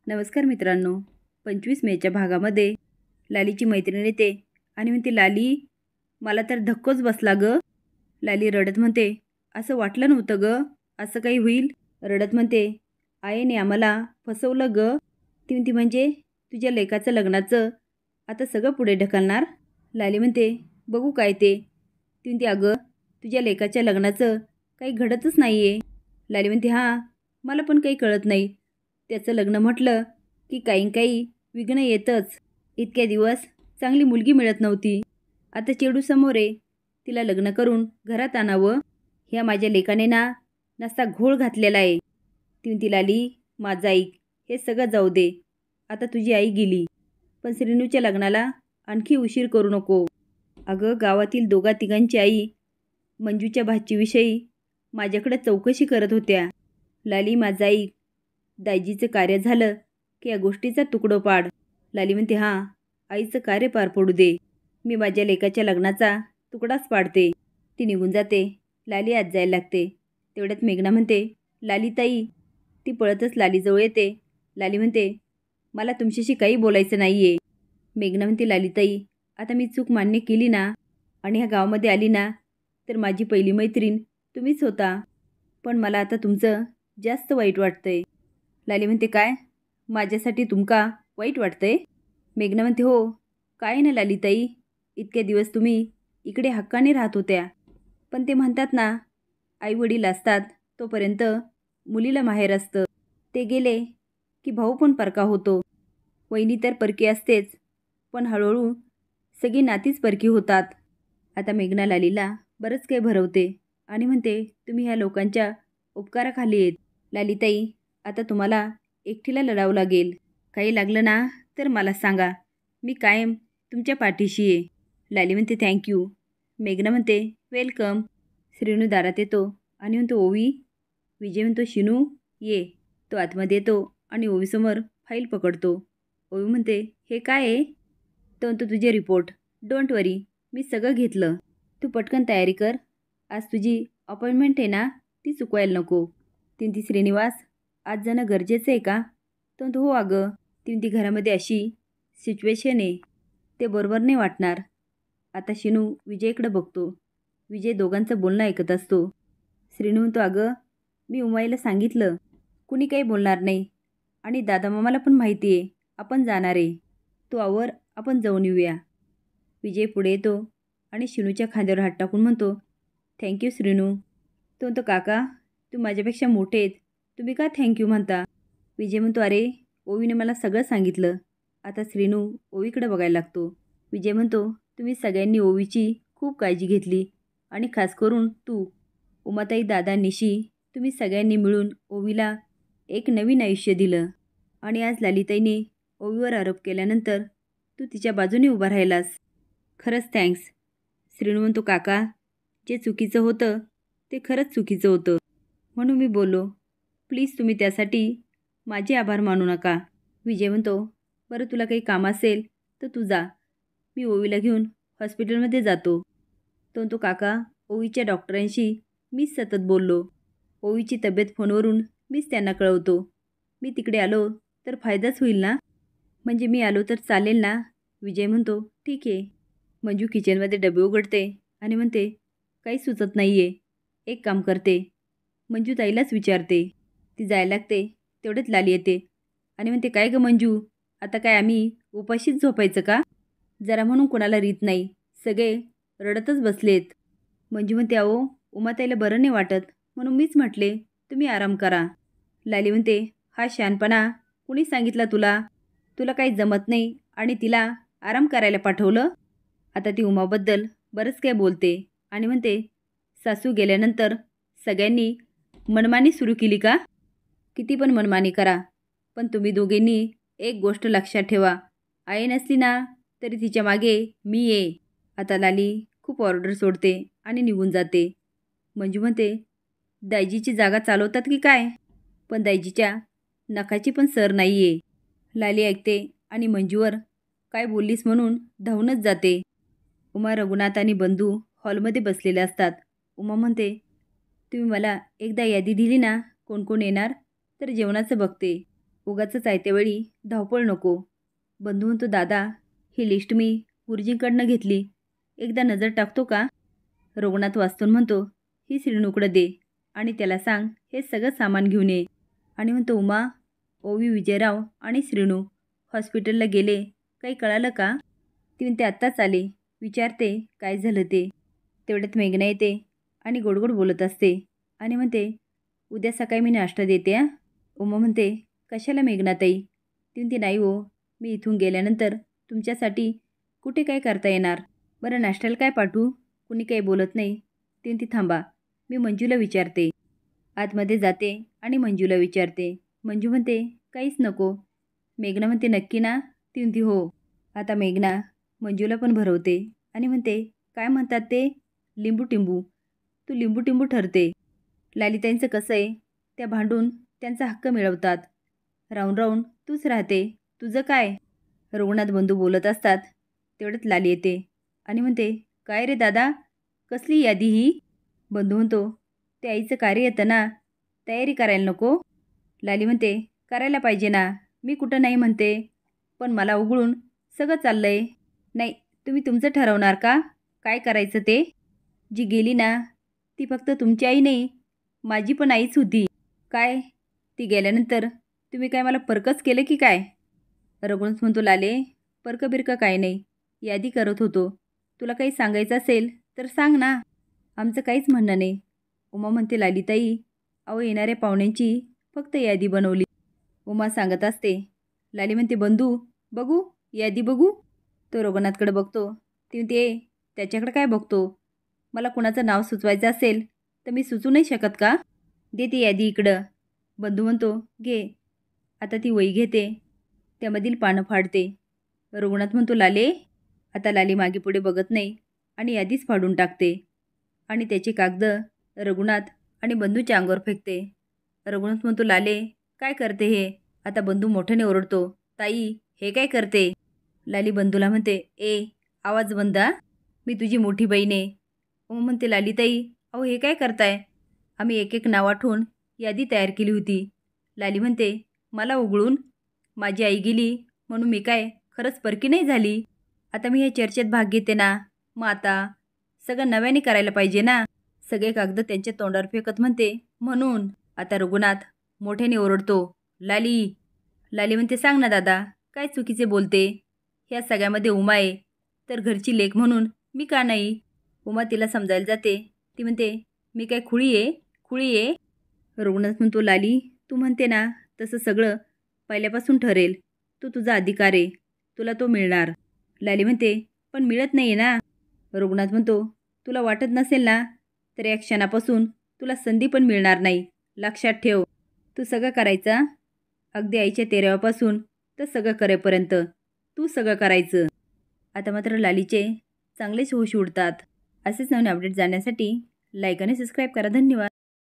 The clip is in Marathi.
नमस्कार मित्रांनो. 25 मेच्या भागामध्ये लालीची मैत्रीण येते आणि म्हणते, लाली मला तर धक्कोच बसला ग. लाली रडत म्हणते, असं वाटलं नव्हतं ग, असं काही होईल. रडत म्हणते, आईने आम्हाला फसवलं ग. ती म्हणते, म्हणजे तुझ्या लेकाचं लग्नाचं आता सगळं पुढे ढकलणार. लाली म्हणते, बघू काय ते. ती म्हणते, अगं तुझ्या लेकाच्या लग्नाचं काही घडतच नाही आहे. लाली म्हणते, हां मला पण काही कळत नाही. त्याचं लग्न म्हटलं की काही विघ्न येतच. इतक्या दिवस चांगली मुलगी मिळत नव्हती, आता चेडू समोर आहे, तिला लग्न करून घरात आणावं. ह्या माझ्या लेकाने ना नसता घोळ घातलेला आहे. ती म्हणती, लाली माझं ऐक, हे सगळं जाऊ दे, आता तुझी आई गेली, पण श्रीनूच्या लग्नाला आणखी उशीर करू नको. अगं गावातील दोघा तिघांची आई मंजूच्या भाचीविषयी माझ्याकडे चौकशी करत होत्या. लाली माझं ऐक, दाजीचं कार्य झालं की या गोष्टीचा तुकडो पाड. लाली म्हणते, हां आईचं कार्य पार पडू दे, मी माझ्या लेकाच्या लग्नाचा तुकडाच पाडते. ती निघून जाते. लाली आत जायला लागते. तेवढ्यात मेघना म्हणते, लाली ताई. ती पळतच लालीजवळ येते. लाली म्हणते, मला तुमच्याशी काही बोलायचं नाही आहे. मेघना म्हणते, लाली ताई आता मी चूक मान्य केली ना आणि ह्या गावामध्ये आली ना, तर माझी पहिली मैत्रीण तुम्हीच होता, पण मला आता तुमचं जास्त वाईट वाटतंय. लाली म्हणते, काय माझ्यासाठी तुमका वाईट वाटतंय? मेघना म्हणते, हो काय ना लालीताई, इतके दिवस तुम्ही इकडे हक्काने राहत होत्या, पण ते म्हणतात ना, आईवडील असतात तोपर्यंत मुलीला माहेर असतं, ते गेले की भाऊ पण परका होतो. वहिनी तर परकी असतेच, पण हळूहळू सगळी नातीच परकी होतात. आता मेघना लालीला बरंच काही भरवते आणि म्हणते, तुम्ही ह्या लोकांच्या उपकाराखाली आहेत. लालीताई आता तुम्हाला एकटीला लढावं लागेल. काही लागलं ना तर मला सांगा, मी कायम तुमच्या पाठीशी आहे. लाली म्हणते, थँक्यू. मेघना म्हणते, वेलकम. श्रीनू दारात येतो आणि म्हणतो, ओवी. विजय म्हणतो, शिनू ये. तो आतमध्ये येतो आणि ओवीसमोर फाईल पकडतो. ओवी म्हणते, हे काय आहे? तो म्हणतो, तुझे रिपोर्ट. डोंट वरी, मी सगळं घेतलं. तू पटकन तयारी कर, आज तुझी अपॉइंटमेंट आहे ना, ती चुकवायला नको. ती श्रीनिवास आज जाणं गरजेचं आहे का? तो म्हणतो, हो अगं. ती घरामध्ये अशी सिच्युएशन आहे, ते बरोबर नाही वाटणार. आता शिनू विजयकडे बघतो. विजय दोघांचं बोलणं ऐकत असतो. श्रीनू म्हणतो, अगं मी उमाईला सांगितलं, कुणी काही बोलणार नाही आणि दादामामाला पण माहिती आहे आपण जाणार आहे. तू आवर, आपण जाऊन येऊया. विजय पुढे येतो आणि शिनूच्या खांद्यावर हात टाकून म्हणतो, थँक्यू श्रीनू. तो म्हणतो, काका तू माझ्यापेक्षा मोठे आहेत, तुम्ही का थँक्यू म्हणता? विजय म्हणतो, अरे ओवीने मला सगळं सांगितलं. आता श्रीनू ओवीकडे बघायला लागतो. विजय म्हणतो, तुम्ही सगळ्यांनी ओवीची खूप काळजी घेतली आणि खास करून तू, उमाताई, दादा, निशी, तुम्ही सगळ्यांनी मिळून ओवीला एक नवीन आयुष्य दिलं आणि आज लालीताईने ओवीवर आरोप केल्यानंतर तू तिच्या बाजूने उभा राहिलास. खरंच थँक्स. श्रीनू म्हणतो, काका जे चुकीचं होतं ते खरंच चुकीचं होतं, म्हणून मी बोललो. प्लीज तुम्ही त्यासाठी माझे आभार मानू नका. विजय म्हणतो, बरं तुला काही काम असेल तर तू जा, मी ओवीला घेऊन हॉस्पिटलमध्ये जातो. तो म्हणतो, काका ओवीच्या डॉक्टरांशी मीच सतत बोललो. ओवीची तब्येत फोनवरून मीच त्यांना कळवतो. मी तिकडे आलो तर फायदाच होईल ना? म्हणजे मी आलो तर चालेल ना? विजय म्हणतो, ठीक आहे. मंजू किचनमध्ये डबे उघडते आणि म्हणते, काही सुचत नाही आहे. एक काम करते, मंजू ताईलाच विचारते. ती जायला लागते. तेवढेच लाली येते आणि म्हणते, काय गं मंजू, आता काय आम्ही उपाशीच झोपायचं का? जरा म्हणून कोणाला रीत नाही, सगळे रडतच बसलेत. मंजू म्हणते, अहो उमाताईला बरं नाही वाटत, म्हणून मीच म्हटले तुम्ही आराम करा. लाली म्हणते, हा शहाणपणा कुणी सांगितला तुला? तुला काही जमत नाही आणि तिला आराम करायला पाठवलं. आता ती उमाबद्दल बरंच काय बोलते आणि म्हणते, सासू गेल्यानंतर सगळ्यांनी मनमानी सुरू केली का? किती पण मनमानी करा, पण तुम्ही दोघींनी एक गोष्ट लक्षात ठेवा, आई नसली ना तरी तिच्या मागे मी आहे. आता लाली खूप ऑर्डर सोडते आणि निघून जाते. मंजू म्हणते, दाजीची जागा चालवतात की काय? पण दाजीच्या नखाची पण सर नाही आहे. लाली ऐकते आणि मंजूवर काय बोललीस म्हणून धावूनच जाते. उमा, रघुनाथ आणि बंधू हॉलमध्ये बसलेले असतात. उमा म्हणते, तुम्ही मला एकदा यादी दिली ना कोण कोण येणार, तर जेवणाचं बघते. उगाचच आयत्यावेळी धावपळ नको. बंधू म्हणतो, दादा ही लिस्ट मी गुरुजींकडनं घेतली, एकदा नजर टाकतो का? रघुनाथ वाचतून म्हणतो, ही श्रीनूकडं दे आणि त्याला सांग हे सगळं सामान घेऊन ये. आणि म्हणतो, उमा, ओवी, विजयराव आणि श्रीनू हॉस्पिटलला गेले, काही कळालं का? ती म्हणते, आत्ताच आले, विचारते काय झालं ते. तेवढ्यात मेघना येते आणि गोडगोड बोलत असते आणि म्हणते, उद्या सकाळी मी नाश्ता देते आ. उमा म्हणते, कशाला मेघनाताई? ती म्हणते, नाही हो, मी इथून गेल्यानंतर तुमच्यासाठी कुठे काय करता येणार. बरं नाश्त्याला काय पाठवू? कुणी काही बोलत नाही. ती म्हणते, थांबा मी मंजूला विचारते. आतमध्ये जाते आणि मंजूला विचारते. मंजू म्हणते, काहीच नको. मेघना म्हणते, नक्की ना? ती म्हणते, हो. आता मेघना मंजूला पण भरवते आणि म्हणते, काय म्हणतात ते, लिंबू टिंबू. तू लिंबू टिंबू ठरते. लालिताईंचं कसं आहे, त्या भांडून त्यांचा हक्क मिळवतात. राहून राहून तूच राहते, तुझं काय? रघुनाथ बंधू बोलत असतात. तेवढ्यात लाली येते आणि म्हणते, काय रे दादा, कसली यादी ही? बंधू म्हणतो, ते आईचं कार्य येतं ना, तयारी करायला नको? लाली म्हणते, करायला पाहिजे ना, मी कुठं नाही म्हणते, पण मला उघडून सगळं चाललंय. नाही, तुम्ही तुमचं ठरवणार का काय करायचं ते? जी गेली ना ती फक्त तुमची आई नाही, माझी पण आईच होती. काय ती गेल्यानंतर तुम्ही काय मला परकच केलं की काय? रघुनाथ म्हणतो, लाले, परकं बिरकं काय नाही, यादी करत होतो. तुला काही सांगायचं असेल तर सांग ना, आमचं काहीच म्हणणं नाही. उमा म्हणते, लालिताई, अहो येणाऱ्या पाहुण्यांची फक्त यादी बनवली. उमा सांगत असते. लाली म्हणते, बंधू बघू यादी बघू. तो रघुनाथकडे बघतो. ती म्हणते, त्याच्याकडे काय बघतो, मला कुणाचं नाव सुचवायचं असेल तर मी सुचू नाही शकत का? दे ती यादी इकडं. बंधू म्हणतो, घे. आता ती वही घेते, त्यामधील पानं फाडते. रघुनाथ म्हणतो, लाले. आता लाली मागे पुढे बघत नाही आणि यादीच फाडून टाकते आणि त्याचे कागद रघुनाथ आणि बंधूच्या अंगावर फेकते. रघुनाथ म्हणतो, लाले काय करते हे? आता बंधू मोठ्याने ओरडतो, ताई हे काय करते? लाली बंधूला म्हणते, आवाज बंद, मी तुझी मोठी बहीण आहे. म्हणते, लालीताई, अहो हे काय करताय? आम्ही एक एक नाव आठवून यादी तयार केली होती. लाली म्हणते, मला उघडून माझी आई गेली म्हणून मी काय खरंच परकी नाही झाली? आता मी या चर्चेत भाग घेते ना, मग आता सगळं नव्याने करायला पाहिजे ना. सगळे कागद त्यांच्या तोंडावर फेकत म्हणते, म्हणून. आता रघुनाथ मोठ्याने ओरडतो, लाली. लाली म्हणते, सांग ना दादा, काय चुकीचे बोलते? ह्या सगळ्यामध्ये उमा आहे, तर घरची लेक म्हणून मी का नाही? उमा तिला समजायला जाते. ती म्हणते, मी काय खुळी आहे? खुळी आहे? रघुनाथ म्हणतो, लाली, तू म्हणते ना तसं सगळं पहिल्यापासून ठरेल. तू तुझा अधिकार आहे, तुला तो मिळणार. लाली म्हणते, पण मिळत नाही आहे ना. रघुनाथ म्हणतो, तुला वाटत नसेल ना, तर या क्षणापासून तुला संधी पण मिळणार नाही, लक्षात ठेव. तू सगळं करायचा, अगदी आईच्या तेराव्यापासून तर सगळं करेपर्यंत तू सगळं करायचं. आता मात्र लालीचे चांगलेच होश उडतात. असेच नवीन अपडेट जाण्यासाठी लाईक आणि सबस्क्राईब करा. धन्यवाद.